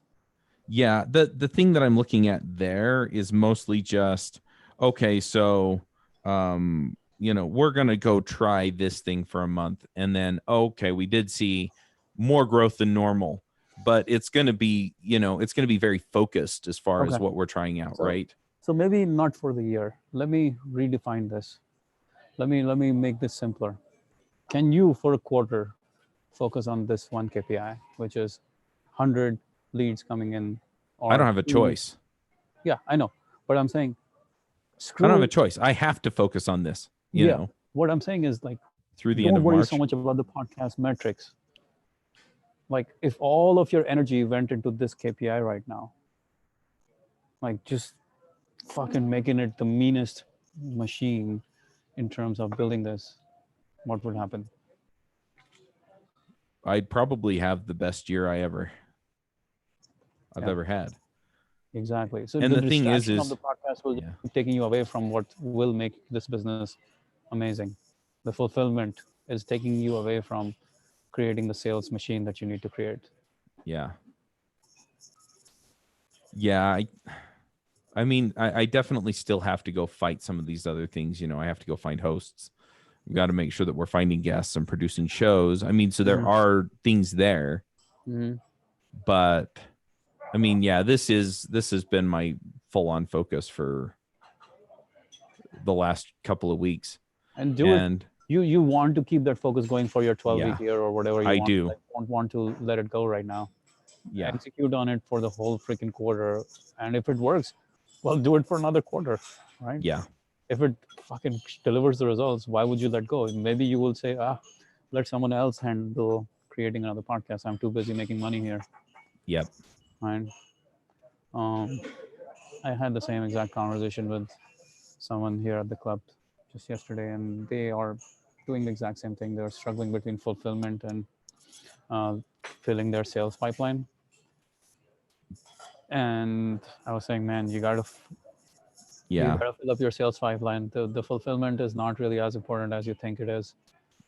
Yeah, the thing that I'm looking at there is mostly just, okay, so we're going to go try this thing for a month, and then okay, we did see more growth than normal, but it's going to be, it's going to be very focused as far as what we're trying out, right? So maybe not for the year. Let me redefine this. Let me make this simpler. Can you, for a quarter, focus on this one KPI, which is 100 leads coming in? I don't have a choice. Yeah, I know. But I'm saying, I don't have a choice. I have to focus on this. You know. What I'm saying is through the end of March. Don't worry so much about the podcast metrics. If all of your energy went into this KPI right now, like just fucking making it the meanest machine in terms of building this, what would happen? I'd probably have the best year I've Yeah, ever had. exactly. So And the the thing distraction of the is, podcast will yeah, be taking you away from what will make this business amazing. The fulfillment is taking you away from creating the sales machine that you need to create. yeah, yeah. I mean, I definitely still have to go fight some of these other things. You know, I have to go find hosts. We've got to make sure that we're finding guests and producing shows. I mean, so there are things there, Mm-hmm. but I mean, yeah, this has been my full on focus for the last couple of weeks. And do it. And You want to keep that focus going for your 12-week yeah, year or whatever you I want. do. Like, don't want to let it go right now. Yeah, Execute on it for the whole freaking quarter, and if it works, well, do it for another quarter, right? yeah, If it fucking delivers the results, why would you let go? Maybe you will say, let someone else handle creating another podcast. I'm too busy making money here, yep, right? um, I had the same exact conversation with someone here at the club just yesterday, and they are doing the exact same thing. They're struggling between fulfillment and uh, filling their sales pipeline. And I was saying, man, you yeah, gotta fill up your sales pipeline. The fulfillment is not really as important as you think it is.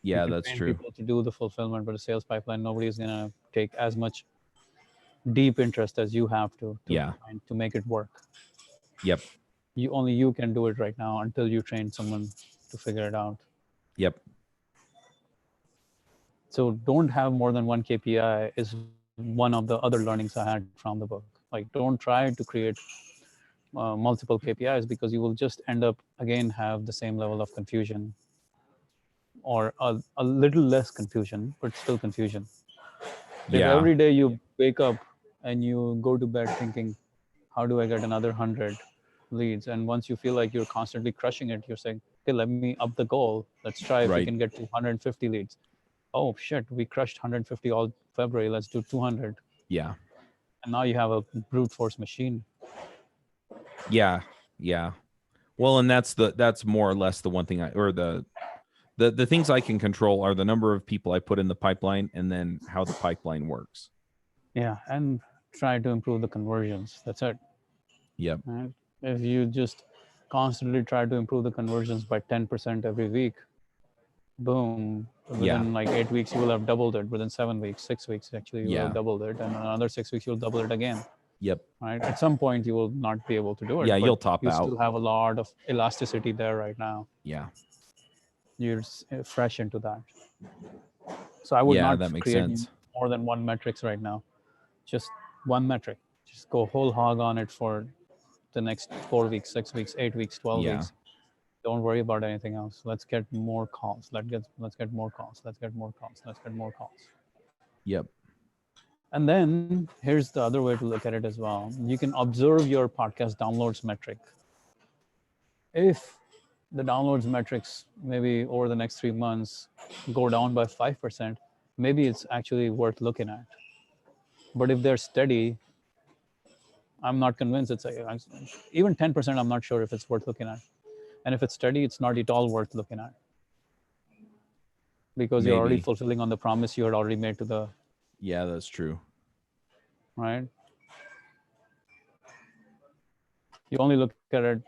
You yeah. can That's train true. people to do the fulfillment, but a sales pipeline, nobody is gonna take as much deep interest as you have Yeah, to make it work. yep, You can do it right now until you train someone to figure it out. yep, So don't have more than one KPI is one of the other learnings I had from the book. Like, don't try to create multiple KPIs, because you will just end up again have the same level of confusion, or a little less confusion, but still confusion. If yeah, every day you wake up and you go to bed thinking, how do I get another 100 leads? And once you feel like you're constantly crushing it, you're saying, okay, let me up the goal. Let's try if we right. can get to 150 leads. Oh shit, we crushed 150 all February. Let's do 200. Yeah, And now you have a brute force machine. yeah, yeah. Well, and that's more or less the one thing or the things I can control are the number of people I put in the pipeline and then how the pipeline works. Yeah, and try to improve the conversions. That's it. Yep. Right? If you just constantly try to improve the conversions by 10% every week, boom, Yeah. within like 8 weeks, you will have doubled it. Within 7 weeks, 6 weeks, actually, you will Yeah. have doubled it. And another 6 weeks, you'll double it again. Yep. Right? At some point, you will not be able to do it. Yeah, But you'll top you out. still have a lot of elasticity there right now. Yeah. You're fresh into that. So I would Yeah, not that makes create sense. more than one metrics right now. Just one metric. Just go whole hog on it for the next 4 weeks, 6 weeks, 8 weeks, 12 Yeah. weeks. Don't worry about anything else. Let's get more calls. Let's get more calls. Let's get more calls. Let's get more calls. Yep. And then here's the other way to look at it as well. You can observe your podcast downloads metric. If the downloads metrics maybe over the next 3 months go down by 5%, maybe it's actually worth looking at. But if they're steady, I'm not convinced even 10%. I'm not sure if it's worth looking at. And if it's steady, it's not at all worth looking at, because you're already Maybe. fulfilling on the promise you had already made to the Yeah, that's true. right. You only look at it,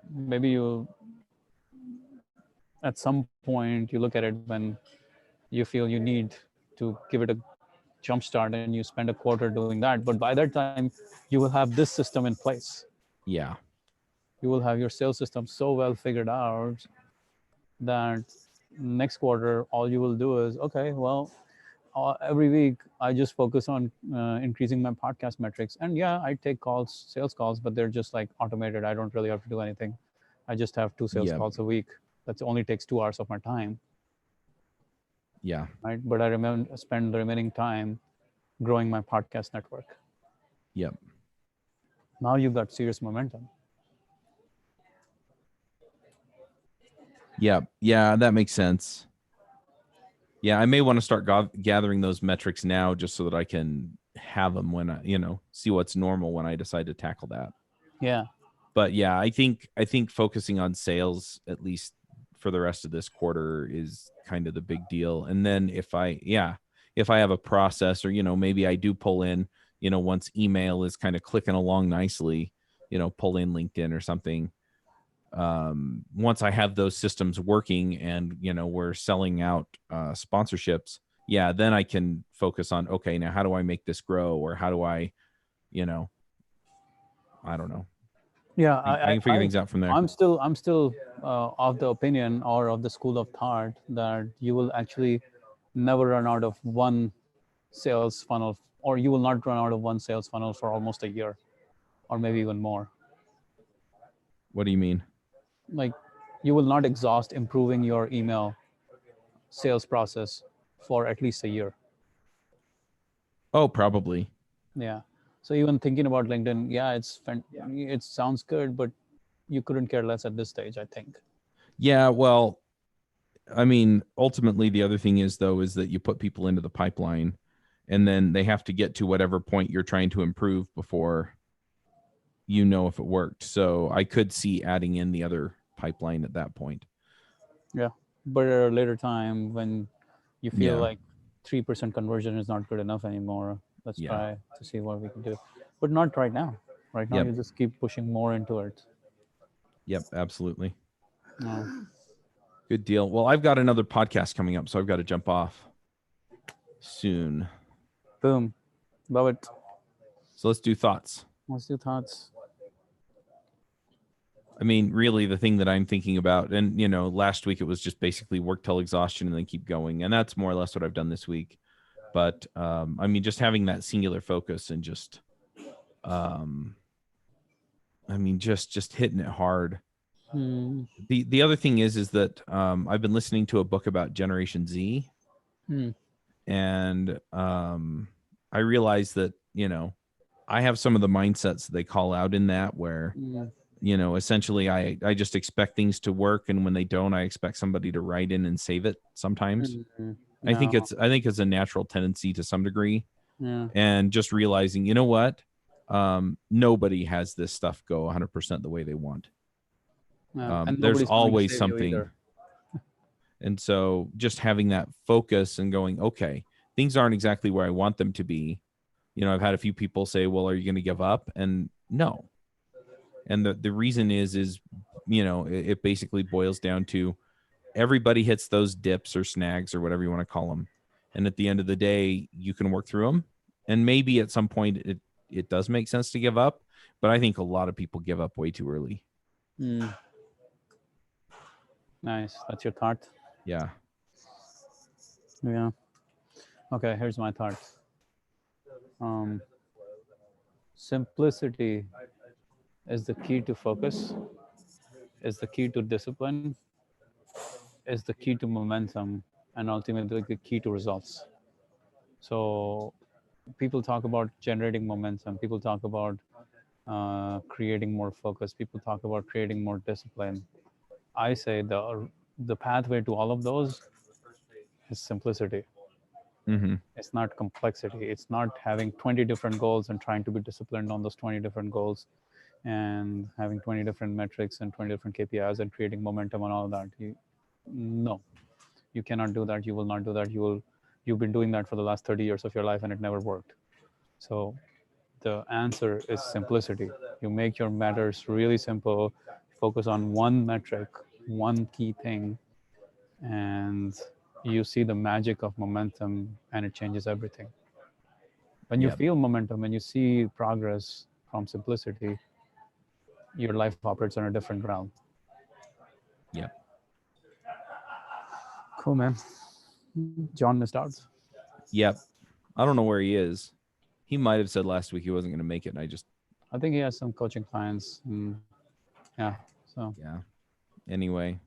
maybe you at some point you look at it when you feel you need to give it a jump start, and you spend a quarter doing that. But by that time, you will have this system in place. Yeah. You will have your sales system so well figured out that next quarter all you will do is, okay, well, every week I just focus on increasing my podcast metrics. And yeah, I take calls, sales calls, but they're just like automated. I don't really have to do anything. I just have 2 sales Yep. calls a week. That only takes 2 hours of my time, Yeah. right? But I spend the remaining time growing my podcast network. Yep. Now you've got serious momentum. Yeah. Yeah, that makes sense. Yeah, I may want to start gathering those metrics now just so that I can have them when I, see what's normal when I decide to tackle that. Yeah. But yeah, I think focusing on sales at least for the rest of this quarter is kind of the big deal. And then if I have a process, or maybe I do pull in, once email is kind of clicking along nicely, pull in LinkedIn or something. Once I have those systems working and we're selling out sponsorships, yeah, then I can focus on, okay, now how do I make this grow, or how do I, you know I don't know, Yeah, I can figure things out from there. I'm still of the opinion or of the school of thought that you will actually never run out of one sales funnel, or you will not run out of one sales funnel for almost a year, or maybe even more. What do you mean? Like, you will not exhaust improving your email sales process for at least a year. Oh, probably. Yeah. So even thinking about LinkedIn, yeah, it sounds good, but you couldn't care less at this stage, I think. Yeah, well, I mean, ultimately the other thing is though is that you put people into the pipeline, and then they have to get to whatever point you're trying to improve before if it worked. So I could see adding in the other pipeline at that point. Yeah. But at a later time, when you feel Yeah. like 3% conversion is not good enough anymore, let's Yeah. try to see what we can do. But not right now. Right now, Yep. you just keep pushing more into it. Yep, absolutely. Uh, Good deal. Well, I've got another podcast coming up, so I've got to jump off soon. Boom. Love it. So let's do thoughts. What's your thoughts? I mean, really, the thing that I'm thinking about, and last week it was just basically work till exhaustion and then keep going, and that's more or less what I've done this week. But I mean, just having that singular focus and just, I mean, just hitting it hard. Hmm. The other thing is that I've been listening to a book about Generation Z, Hmm. and I realized that I have some of the mindsets that they call out in that, where Hmm. essentially I just expect things to work, and when they don't, I expect somebody to write in and save it sometimes. Hmm. I think No. it's a natural tendency to some degree, Yeah. and just realizing, what, nobody has this stuff go 100% the way they want. Yeah. And There's nobody's coming to always save you something. either. And so just having that focus and going, okay, things aren't exactly where I want them to be. I've had a few people say, well, are you going to give up? And no. And the reason is it basically boils down to everybody hits those dips or snags or whatever you want to call them. And at the end of the day, you can work through them. And maybe at some point it does make sense to give up. But I think a lot of people give up way too early. Hmm. Nice. That's your thought. Yeah. Yeah. Okay. Here's my thought. Um, Simplicity is the key to focus, is the key to discipline, is the key to momentum, and ultimately the key to results. So people talk about generating momentum. People talk about creating more focus. People talk about creating more discipline. I say the pathway to all of those is simplicity. Mm-hmm. It's not complexity. It's not having 20 different goals and trying to be disciplined on those 20 different goals, and having 20 different metrics and 20 different KPIs and creating momentum and all that. No, you cannot do that. You will not do that. You've been doing that for the last 30 years of your life and it never worked. So the answer is simplicity. You make your matters really simple, focus on one metric, one key thing, and you see the magic of momentum, and it changes everything. When you Yep. feel momentum, when you see progress from simplicity, your life operates on a different realm. Yep. Cool, man. John missed out. Yep. I don't know where he is. He might have said last week he wasn't going to make it, and I just, I think he has some coaching clients. Yeah. So yeah. Anyway,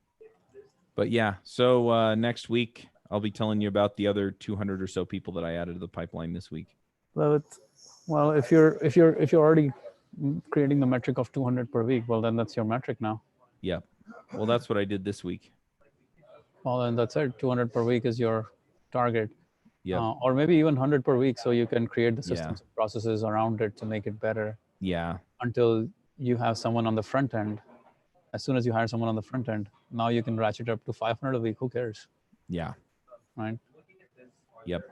but yeah. So next week I'll be telling you about the other 200 or so people that I added to the pipeline this week. love it. Well, if you're already creating the metric of 200 per week, well then that's your metric now. Yep. Well, that's what I did this week. Well then that's it. 200 per week is your target, Yep. or maybe even 100 per week, so you can create the Yeah. systems and processes around it to make it better Yeah. until you have someone on the front end. As soon as you hire someone on the front end, now you can ratchet up to 500 a week. Who cares, Yeah. right? Yep.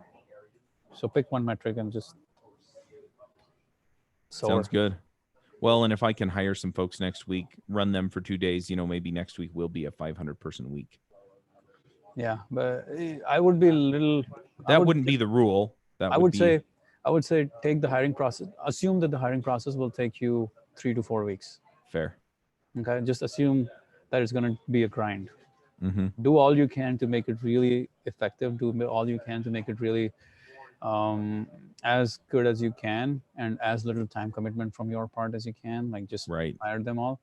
So pick one metric and just soar. Sounds good. Well, and if I can hire some folks next week, run them for 2 days, maybe next week will be a 500-person week. Yeah, but I would be a little. That wouldn't be the rule. That I would say take the hiring process. Assume that the hiring process will take you 3 to 4 weeks. fair. Okay, just assume that it's going to be a grind. Mm-hmm. Do all you can to make it really effective. Do all you can to make it really as good as you can, and as little time commitment from your part as you can. Like just Right. hire them all,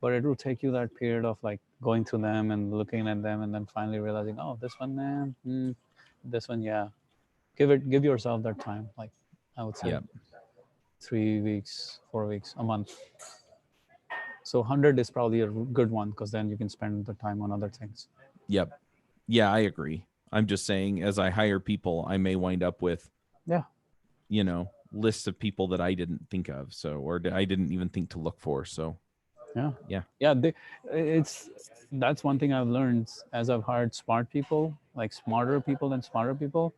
but it will take you that period of like going through them and looking at them, and then finally realizing, oh, this one, man, this one, yeah. Give yourself that time. Like I would say, Yep. 3 weeks, 4 weeks, a month. So 100 is probably a good one, because then you can spend the time on other things. Yep. Yeah, I agree. I'm just saying, as I hire people, I may wind up with, Yeah. Lists of people that I didn't think of. So, or I didn't even think to look for. So, Yeah. yeah. That's one thing I've learned as I've hired smart people, like smarter people than smarter people.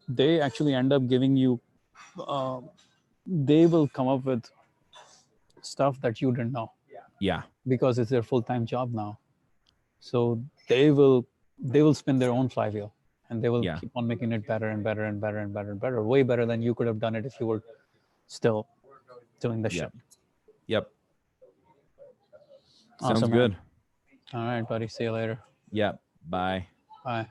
They actually end up giving you, they will come up with stuff that you didn't know, Yeah. because it's their full-time job now. So they will spin their own flywheel, and they will Yeah. keep on making it better and better and better and better and better, way better than you could have done it if you were still doing the shit. Yep. Awesome, Sounds man. good. All right, buddy. See you later. Yep. Bye. Bye.